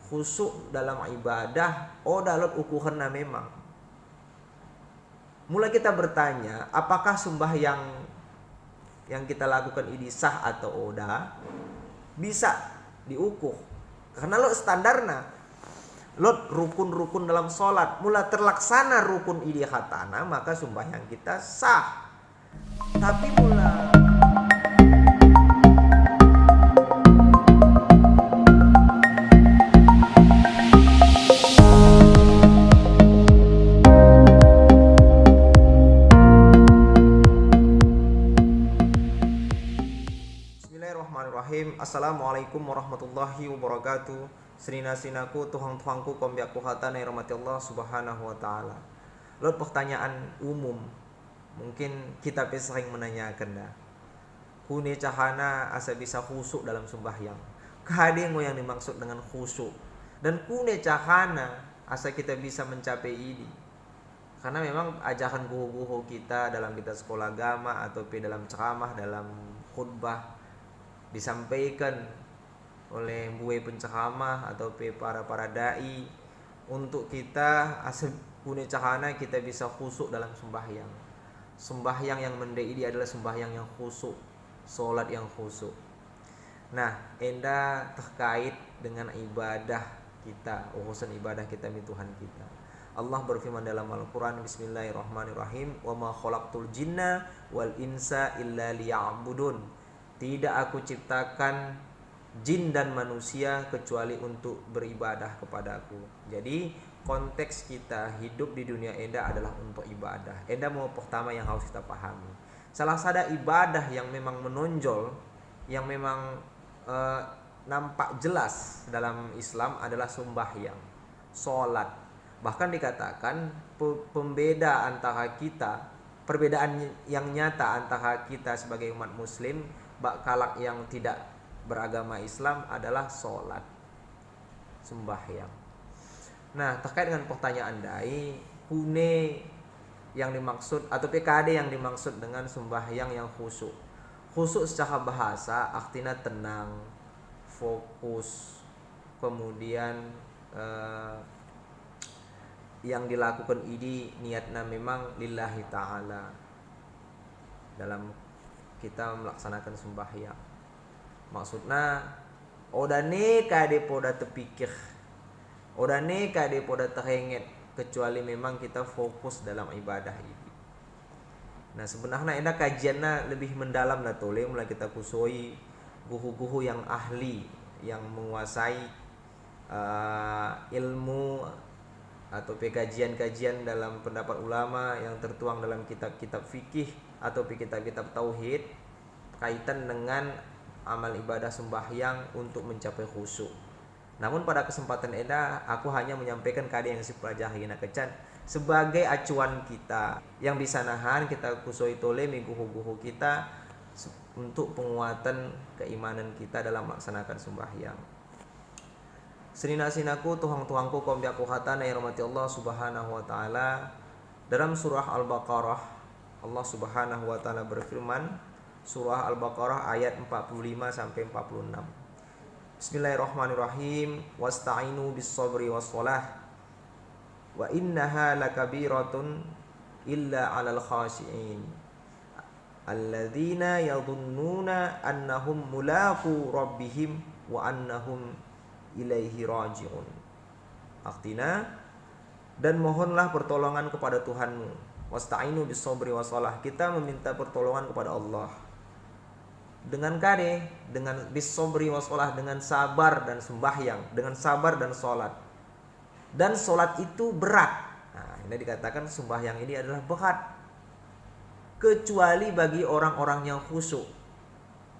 khusyuk dalam ibadah dalam ukuranna memang. Mulai kita bertanya, apakah sembahyang yang kita lakukan ini sah atau oda? Bisa diukur. Karena lo standarna, lo rukun-rukun dalam sholat, mulai terlaksana rukun ini hatana, maka sembahyang kita sah. Tapi mulai Assalamualaikum warahmatullahi wabarakatuh. Sinaku tuhang-tuhangku kombiaku hatana rahmati Allah subhanahu wa ta'ala. Lalu pertanyaan umum, mungkin kita sering menanyakan dah, kune cahana asa bisa khusyuk dalam sembahyang. Kahadeng yang dimaksud dengan khusyuk, dan kune cahana asa kita bisa mencapai ini. Karena memang ajaran guru-guru kita dalam kita sekolah agama atau dalam ceramah, dalam khutbah disampaikan oleh buai penceramah atau para dai untuk kita asbune cahana kita bisa khusyuk dalam sembahyang. Sembahyang yang mendai ini adalah sembahyang yang khusyuk, solat yang khusyuk. Nah, enda terkait dengan ibadah kita, urusan ibadah kita mi Tuhan kita. Allah berfirman dalam Al-Quran, Bismillahirrahmanirrahim, wa ma khalaqtul jinna wal insa illa liya'budun. Tidak aku ciptakan jin dan manusia kecuali untuk beribadah kepadaku. Jadi konteks kita hidup di dunia enda adalah untuk ibadah. Enda mau pertama yang harus kita pahami. Salah satu ibadah yang memang menonjol, yang memang nampak jelas dalam Islam adalah sembahyang, sholat. Bahkan dikatakan pembeda antara kita, perbedaan yang nyata antara kita sebagai umat muslim kalak yang tidak beragama Islam adalah sholat, sembahyang. Nah, terkait dengan pertanyaan dai, kune yang dimaksud atau PKD yang dimaksud dengan sembahyang yang khusyuk. Khusyuk secara bahasa artinya tenang, fokus, kemudian yang dilakukan ini niatnya memang lillahi ta'ala dalam kita melaksanakan sembahyang. Maksudnya odane kade poda terpikir, odane kade poda terhenget, kecuali memang kita fokus dalam ibadah ini. Nah, sebenarnya ada kajiannya lebih mendalam lah tole, mulai kita kusoi guru-guru yang ahli, yang menguasai ilmu atau kajian-kajian dalam pendapat ulama yang tertuang dalam kitab-kitab fikih atau kitab-kitab tauhid kaitan dengan amal ibadah sembahyang untuk mencapai khusyuk. Namun pada kesempatan eda aku hanya menyampaikan kade yang dipelajari nak kecan sebagai acuan kita yang bisa nahan kita kusoi tole guhu-guhu kita untuk penguatan keimanan kita dalam melaksanakan sembahyang. Sinaku tuhang-tuhangku kombiaku hatana rahmati Allah subhanahu wa ta'ala. Dalam surah Al-Baqarah Allah subhanahu wa ta'ala berfirman, surah Al-Baqarah ayat 45 sampai 46. Bismillahirrahmanirrahim. Wasta'inu bis sabri was salah wa innaha lakabiratun illa 'alal khashi'in alladzina yadhunnuna annahum mulaqu rabbihim wa annahum ilaihi raji'un. Artinya, dan mohonlah pertolongan kepada Tuhanmu. Wasta'inu bis sabri was salah. Kita meminta pertolongan kepada Allah dengan kade, dengan bis sabri was salah, dengan sabar dan sembahyang, dengan sabar dan salat. Dan salat itu berat. Nah, ini dikatakan sembahyang ini adalah berat kecuali bagi orang-orang yang khusyuk.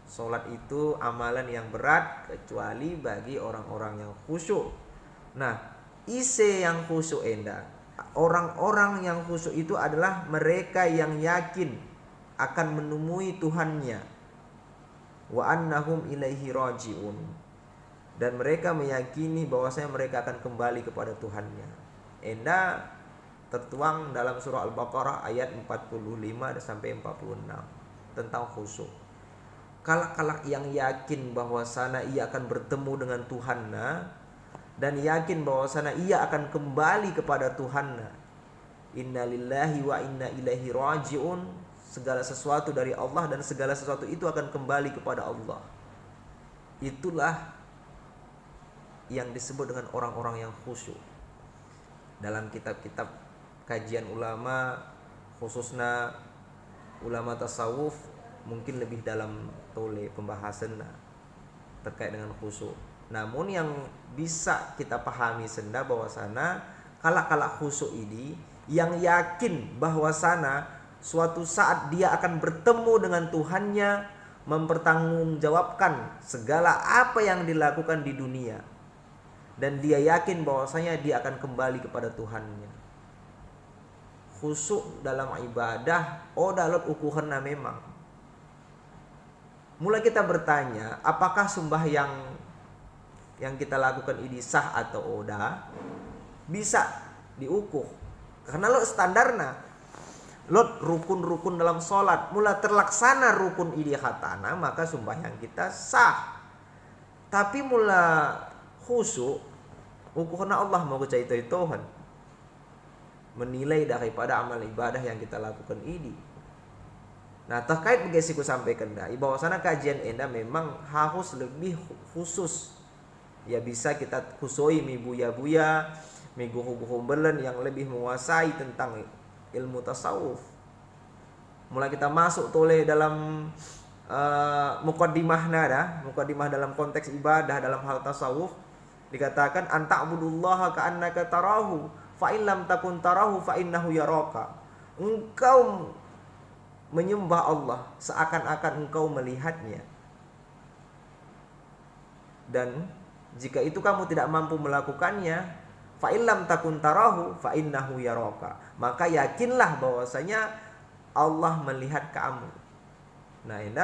Salat itu amalan yang berat kecuali bagi orang-orang yang khusyuk. Nah, ise yang khusyuk enda. Orang-orang yang khusyuk itu adalah mereka yang yakin akan menemui Tuhannya. Wa annahum ilaihi raji'un. Dan mereka meyakini bahwasanya mereka akan kembali kepada Tuhannya. Enda tertuang dalam surah Al-Baqarah ayat 45 sampai 46 tentang khusyuk. Kalak-kalak yang yakin bahwasanya ia akan bertemu dengan Tuhannya, dan yakin bahwasanya ia akan kembali kepada Tuhannya. Innalillahi wa inna ilaihi rajiun. Segala sesuatu dari Allah dan segala sesuatu itu akan kembali kepada Allah. Itulah yang disebut dengan orang-orang yang khusyuk. Dalam kitab-kitab kajian ulama, khususnya ulama tasawuf, mungkin lebih dalam tole pembahasan terkait dengan khusyuk. Namun yang bisa kita pahami senda bahwasana kalak-kalak khusyuk ini yang yakin bahwasana suatu saat dia akan bertemu dengan Tuhannya, mempertanggungjawabkan segala apa yang dilakukan di dunia, dan dia yakin bahwasanya dia akan kembali kepada Tuhannya. Khusyuk dalam ibadah dalam ukurannya memang. Mulai kita bertanya, apakah sembahyang yang kita lakukan ini sah atau oda? Bisa diukur. Karena standarnya rukun-rukun dalam sholat mulai terlaksana rukun ini khatana, maka sembahyang kita sah. Tapi mulai khusyuk ukurna Allah mau itu Tuhan menilai daripada amal ibadah yang kita lakukan ini. Nah, terkait begitu ku sampaikan bahwasanya kajian enda memang harus lebih khusus. Ya bisa kita kusoi mi buya-buya, mi guru-guru belen yang lebih menguasai tentang ilmu tasawuf. Mulai kita masuk tole dalam muqaddimah dalam konteks ibadah dalam hal tasawuf, dikatakan anta'budullaha ka'annaka tarahu fa in lam takun tarahu fa innahu yaraka. Engkau menyembah Allah seakan-akan engkau melihatnya, dan jika itu kamu tidak mampu melakukannya, fa in lam takun tarahu fa innahu yaraka, maka yakinlah bahwasanya Allah melihat kamu. Nah, ini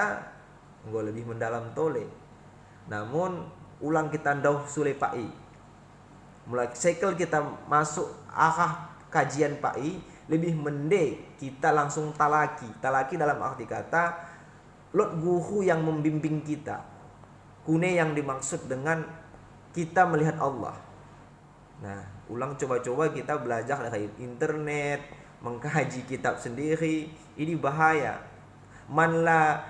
engkau lebih mendalam tole. Namun ulang kita ndauh sule pai. Mulai sekel kita masuk arah kajian pai, lebih mende kita langsung talaki. Talaki dalam arti kata lot guru yang membimbing kita. Kune yang dimaksud dengan kita melihat Allah. Nah, ulang coba-coba kita belajar dari internet, mengkaji kitab sendiri, ini bahaya. Man la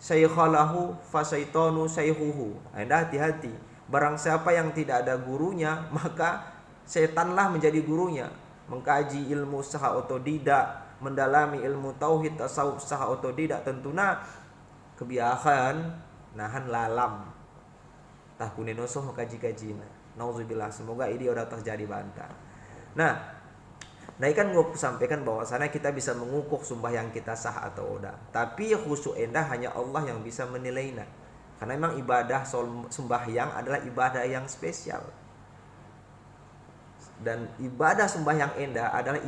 syaikhalahu fasaitonu syaikhuhu. Anda hati-hati. Barang siapa yang tidak ada gurunya, maka setanlah menjadi gurunya. Mengkaji ilmu secara otodidak, mendalami ilmu tauhid tasawuf secara otodidak, tentunya kebiasaan nahan lalam. Tah kunenosoh kaji-kaji. Nauzubillah, semoga ini udah terjadi bantah. Nah kan gue sampaikan bahwasanya kita bisa mengukur sembahyang kita sah atau tidak. Tapi khusyuk endah hanya Allah yang bisa menilainya. Karena memang ibadah sembahyang adalah ibadah yang spesial. Dan ibadah sembahyang endah adalah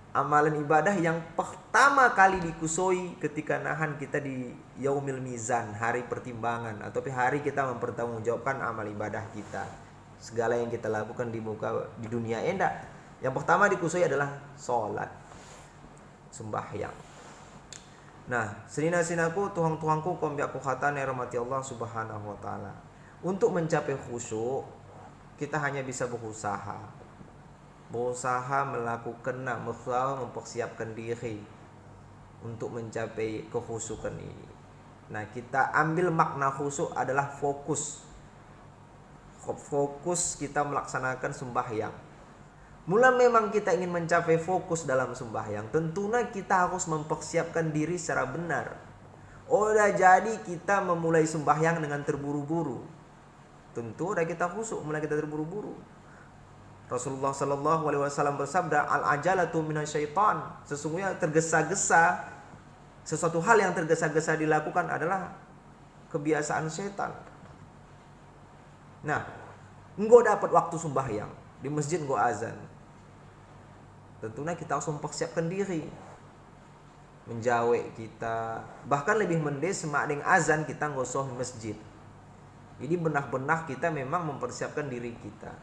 amalan ibadah yang pertama kali dikusoi ketika nahan kita di yaumil mizan, hari pertimbangan, atau hari kita mempertanggungjawabkan amal ibadah kita. Segala yang kita lakukan di dunia endah, yang pertama dikusoi adalah sholat, sembahyang. Nah, senina-sinaku, tuhang-tuhangku, kombiakku khatan ya rahmati Allah subhanahu wa ta'ala. Untuk mencapai khusyuk, kita hanya bisa berusaha melakukan, mempersiapkan diri untuk mencapai kekhusyukan ini. Nah, kita ambil makna khusyuk adalah fokus kita melaksanakan sembahyang. Mula memang kita ingin mencapai fokus dalam sembahyang, tentunya kita harus mempersiapkan diri secara benar. Udah jadi kita memulai sembahyang dengan terburu-buru, tentu udah kita khusyuk, mulai kita terburu-buru. Rasulullah Shallallahu Alaihi Wasallam bersabda, al-ajalatu minasyaitan. Sesungguhnya tergesa-gesa, sesuatu hal yang tergesa-gesa dilakukan adalah kebiasaan setan. Nah, engkau dapat waktu sembahyang di masjid, engkau azan, tentunya kita harus mempersiapkan diri, menjawe kita, bahkan lebih mendes semak dengan azan kita ngosoh masjid. Jadi benar-benar kita memang mempersiapkan diri kita.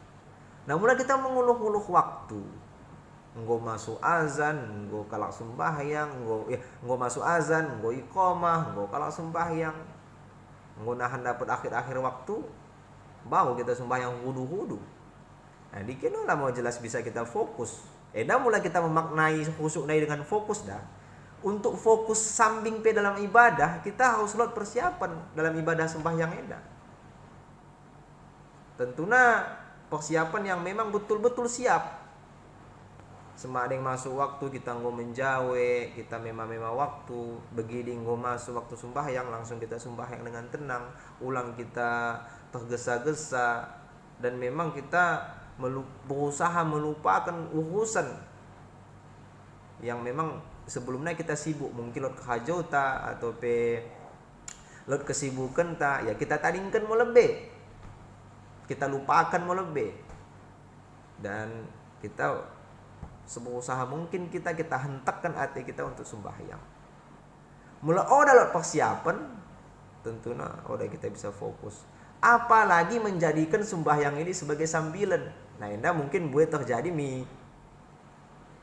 Nah, mulai kita menguluh-uluh waktu, engkau masuk azan, engkau kalak sembahyang, engkau masuk azan, engkau iqamah, engkau kalak sembahyang, engkau nahan dapat akhir-akhir waktu. baru kita sembahyang hudu-hudu. Nah dikira lah mau jelas bisa kita fokus. Dah mulai kita memaknai khusyuk dengan fokus dah. Untuk fokus sambing pe dalam ibadah, kita harus lot persiapan dalam ibadah sembahyang eda. Tentunya persiapan yang memang betul-betul siap. Semadeng masuk waktu kita nggo menjawe, kita memang waktu begini nggo masuk waktu sembahyang, langsung kita sembahyang dengan tenang, ulang kita tergesa-gesa, dan memang kita berusaha melupakan urusan yang memang sebelumnya kita sibuk, mungkin lot kehajota atau lot kesibukan ta, ya kita tadingkan mau lebih, kita lupakan mau lebih, dan kita seberusaha mungkin kita hentakkan hati kita untuk sembahyang. Mula lot persiapan, tentunya kita bisa fokus. Apalagi menjadikan sembahyang ini sebagai sambilan. Nah, indah mungkin buat terjadi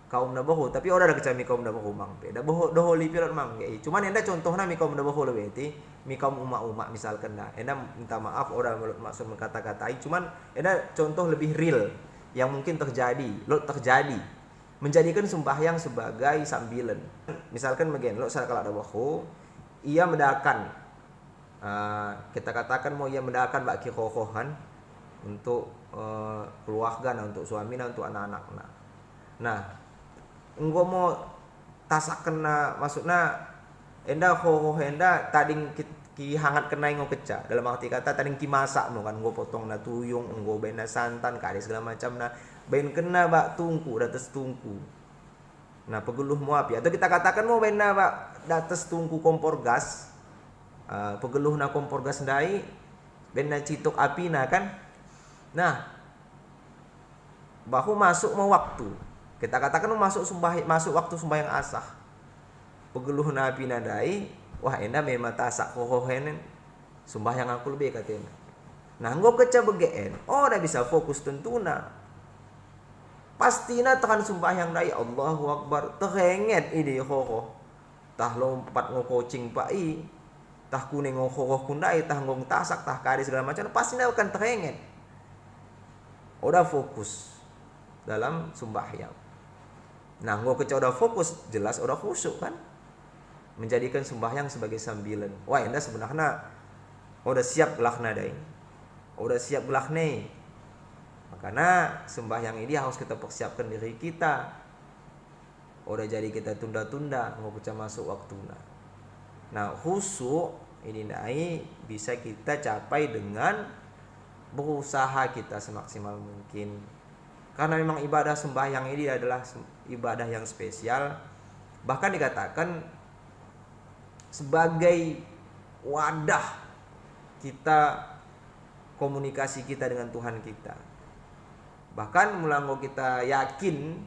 kaum nabahu, tapi ada kecami kaum nabahu mang pe. Dah boh doholi pilot mang ge. Cuman indah contohna kaum nabahu lebih kaum umak-umak misalkan dah. Indah minta maaf orang maksud mengkata-katai, cuman indah contoh lebih real yang mungkin terjadi, menjadikan sembahyang sebagai sambilan. Misalkan begini, lo kalau ada bahu, ia mendakan, kita katakan mau ia mendakan baki kokohan untuk keluarga, untuk suami, untuk anak-anak. Nah, engko mau tasak kena, maksudnya enda kokoh enda tading ki hangat kena ngo keca. Dalam arti kata tading ki masak mo kan, engko potong na tuyung, engko bena santan, kade segala macam na. Bain kena bak tungku datas tungku. Nah pegeluh mau api, atau kita katakan mau bain bak datas tungku kompor gas, pegeluh na kompor gas ndai, bain na citok api na kan. Nah bahu masuk mau waktu, kita katakan mau masuk waktu sembahyang asah, pegeluh na api na ndai, wah enda memang tasak kokohen sembahyang aku lebih katanya. Nah nggo keca begeen, dah bisa fokus tentuna. Pastina tekan sembahyang dai Allahu Akbar terenget ini kokoh. Tah lompat ngo coaching pai, tah kuning ngo kokoh kundai, tah ngong tasak, tah kari segala macam, pastina akan terenget. Udah fokus dalam sembahyang. Nah nggo keca udah fokus, jelas udah khusyuk kan. Menjadikan sembahyang sebagai sambilan. Wah enda sebenarnya udah siap gelakna dai. Udah siap gelakne. Karena sembahyang ini harus kita persiapkan diri kita. Udah jadi kita tunda-tunda, mau baca masuk waktunya. Nah khusyuk ini bisa kita capai dengan berusaha kita semaksimal mungkin. Karena memang ibadah sembahyang ini adalah ibadah yang spesial. Bahkan dikatakan sebagai wadah kita komunikasi kita dengan Tuhan kita. Bahkan mulanggo kita yakin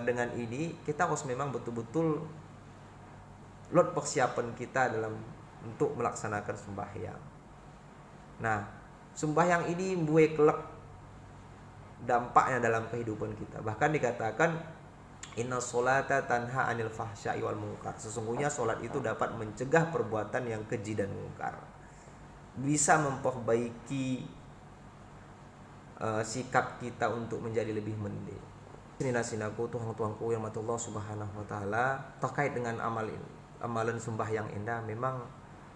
dengan ini, kita harus memang betul-betul lot persiapan kita dalam untuk melaksanakan sembahyang. Nah, sembahyang ini membuat kelak dampaknya dalam kehidupan kita. Bahkan dikatakan inna sholata tanha anil fahsya'i wal munkar. Sesungguhnya solat itu dapat mencegah perbuatan yang keji dan mungkar. Bisa memperbaiki sikap kita untuk menjadi lebih mending. Sinaku Tuhan-Tuhanku yang Allah Subhanahu wa taala, terkait dengan amalan sembahyang indah memang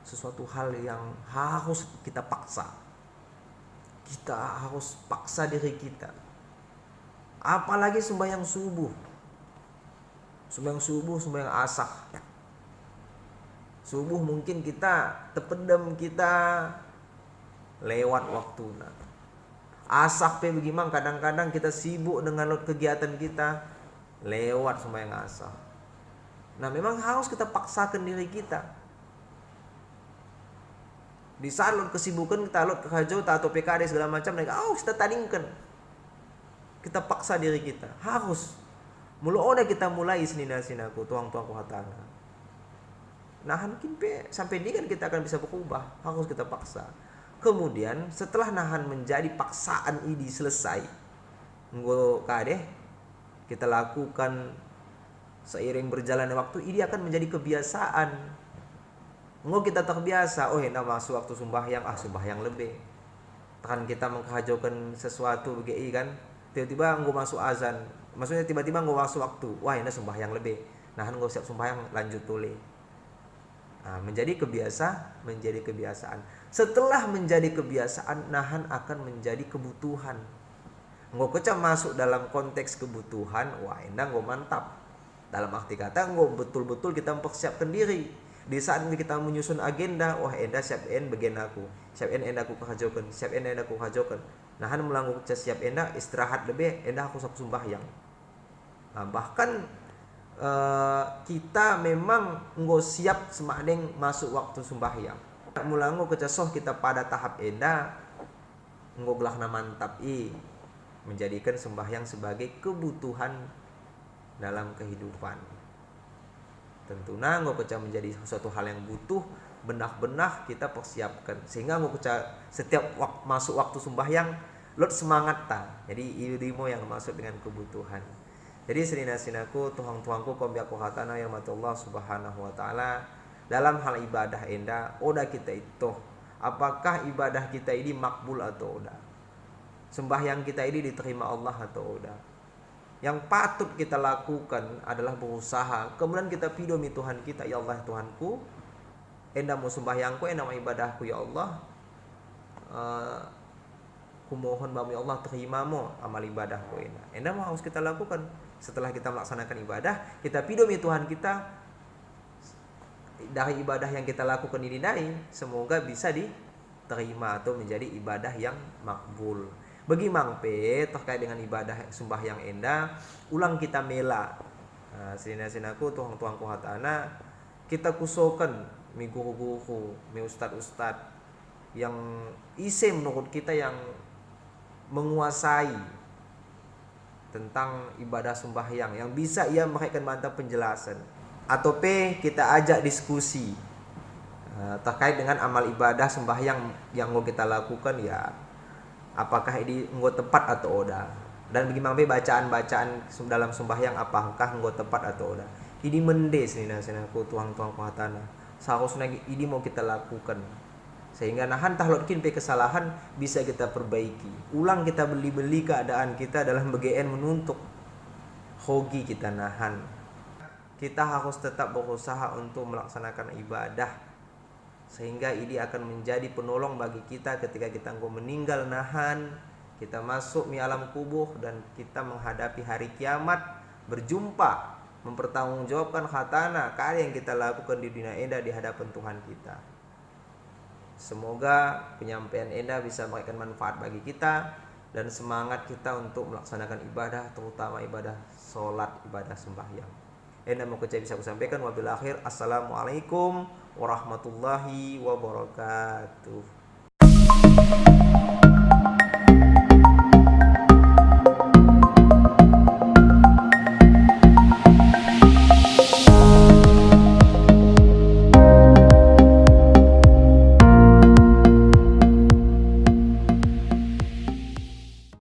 sesuatu hal yang harus kita paksa. Kita harus paksa diri kita. Apalagi sembahyang subuh. Sembahyang asar. Subuh mungkin kita terpendam, kita lewat waktunya. Asar pe bagaimana, kadang-kadang kita sibuk dengan kegiatan kita, lewat sembahyang asar. Nah memang harus kita paksakan diri kita. Di saat lot kesibukan kita, lot kehajau atau PKD segala macam, kita tandingkan. Kita paksa diri kita, harus. Mula kita mulai sinaku tuang-tuang kuhatana. Nah mungkin sampai ini kan kita akan bisa berubah, harus kita paksa. Kemudian setelah nahan menjadi paksaan ini selesai, nggo kadeh kita lakukan seiring berjalannya waktu, ini akan menjadi kebiasaan. Nggo kita terbiasa, hendak masuk waktu sembahyang, sembahyang lebih. Takan kita mengkahajaukan sesuatu begini kan, tiba-tiba engkau masuk azan, maksudnya tiba-tiba engkau masuk waktu, wah ini sembahyang lebih, nah engkau siap sembahyang lanjut tuli. Nah, menjadi kebiasaan. Setelah menjadi kebiasaan, nahan akan menjadi kebutuhan. Engkau kecam masuk dalam konteks kebutuhan, wah endah engkau mantap. Dalam arti kata engkau betul-betul kita mempersiapkan diri. Di saat kita menyusun agenda, wah endah siap en bagian aku, siap en endah aku kehajaukan, siap en endah aku kehajaukan. Nahan melanggung siap endah istirahat lebih, endah aku sembahyang. Nah, bahkan kita memang engkau siap semadeng masuk waktu sembahyang. Mulanggo kecasoh kita pada tahap endah, engkau gelahna mantap menjadikan sembahyang sebagai kebutuhan dalam kehidupan. Tentunya engkau keca menjadi suatu hal yang butuh, benah-benah kita persiapkan sehingga engkau keca setiap masuk waktu sembahyang lot semangat ta. Jadi ilmu yang masuk dengan kebutuhan. Jadi sinaku tuhang-tuhangku kombiaku hatana yang mati Allah subhanahu wa ta'ala, dalam hal ibadah enda oda kita itu apakah ibadah kita ini makbul atau oda, sembahyang kita ini diterima Allah atau oda. Yang patut kita lakukan adalah berusaha, kemudian kita pidomi Tuhan kita, ya Allah Tuhanku, enda mau sembahyangku, enda mau ibadahku ya Allah, kumohon bahwa ya Allah terimamu amal ibadahku enda mau harus kita lakukan. Setelah kita melaksanakan ibadah, kita pidomi Tuhan kita dari ibadah yang kita lakukan ini semoga bisa diterima atau menjadi ibadah yang makbul. Bagi mangpe terkait dengan ibadah sembahyang enda, ulang kita mela. Nah, sinaku tuang-tuangku hatana, kita kusokan mi guru-guru, mi ustad-ustad yang isi menurut kita yang menguasai tentang ibadah sembahyang, yang bisa ia memberikan mantap penjelasan. Atau kita ajak diskusi terkait dengan amal ibadah sembahyang yang mau kita lakukan, ya apakah ini enggak tepat atau oda, dan bagaimana bacaan-bacaan dalam sembahyang apakah enggak tepat atau oda. Ini mendes nih nasinaku tuang-tuang kuhatana, seharusnya ini mau kita lakukan sehingga nahan tahlotkin kesalahan bisa kita perbaiki. Ulang kita beli-beli keadaan kita dalam bagian menuntut hoki kita nahan. Kita harus tetap berusaha untuk melaksanakan ibadah sehingga ini akan menjadi penolong bagi kita ketika kita meninggal nahan, kita masuk di alam kubur dan kita menghadapi hari kiamat, berjumpa mempertanggungjawabkan khatana karya yang kita lakukan di dunia enda di hadapan Tuhan kita. Semoga penyampaian enda bisa memberikan manfaat bagi kita dan semangat kita untuk melaksanakan ibadah, terutama ibadah sholat, ibadah sembahyang. Enda mau bisa aku sampaikan. Wabil akhir, assalamualaikum warahmatullahi wabarakatuh.